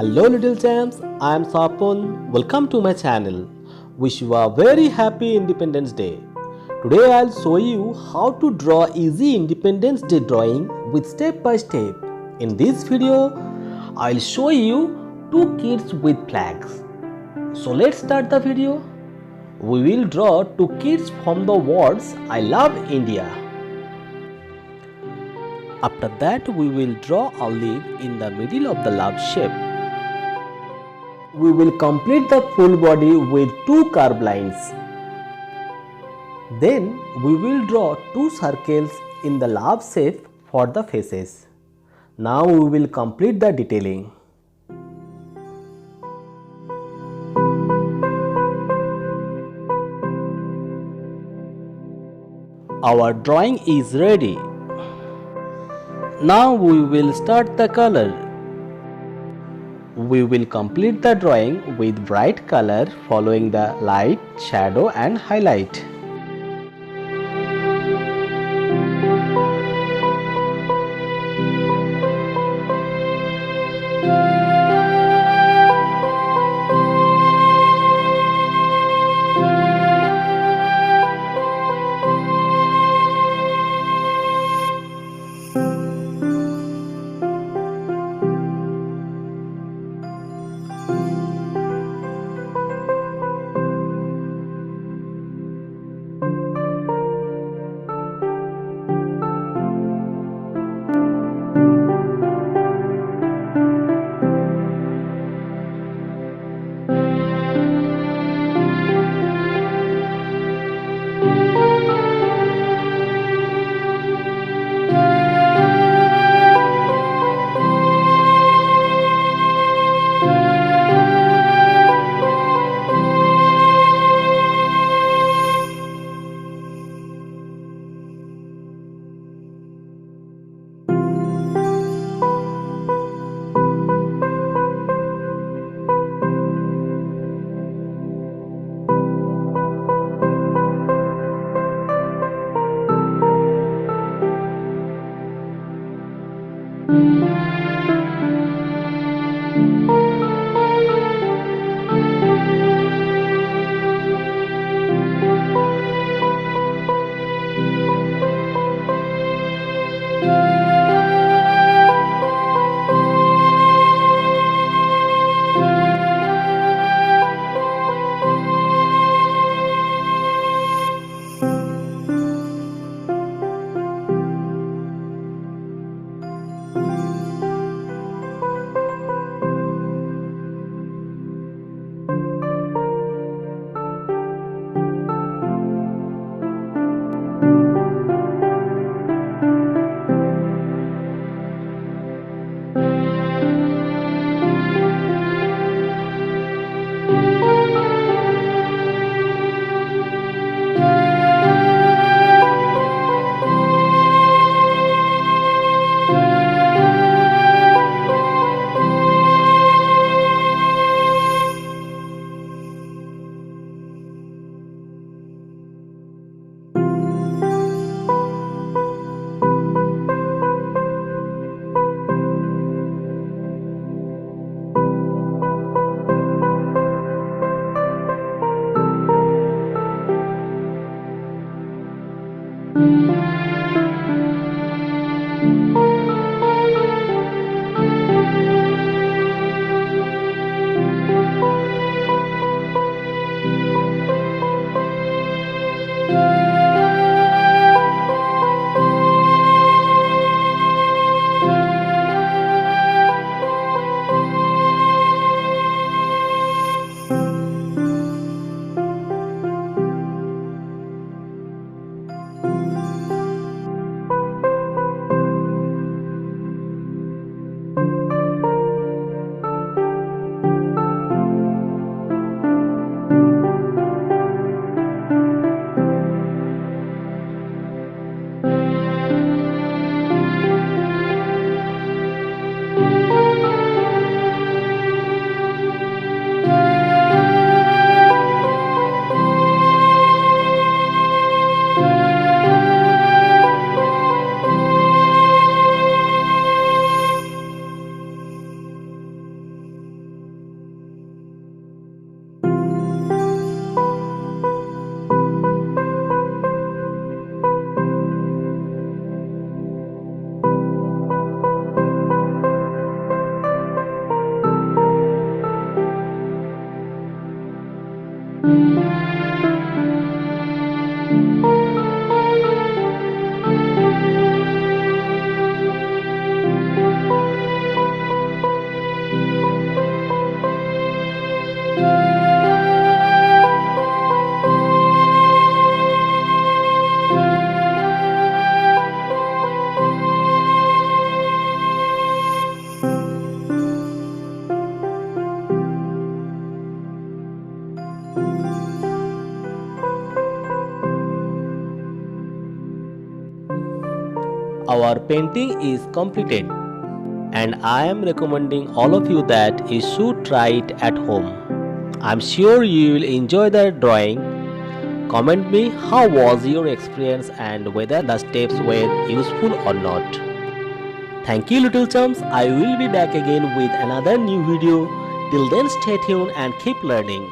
Hello little champs, I am Swapan. Welcome to my channel. Wish you a very happy Independence Day. Today I'll show you how to draw easy Independence Day drawing with step by step. In this video, I'll show you two kids with flags. So let's start the video. We will draw two kids from the words I love India. After that, we will draw a leaf in the middle of the love shape. We will complete the full body with two curved lines. Then we will draw two circles in the love shape for the faces. Now we will complete the detailing. Our drawing is ready. Now we will start the color. We will complete the drawing with bright color following the light, shadow and highlight. our painting is completed, and I am recommending all of you that you should try it at home. I'm sure you will enjoy the drawing. Comment me how was your experience and whether the steps were useful or not. Thank you, little chums. I will be back again with another new video. Till then, stay tuned and keep learning.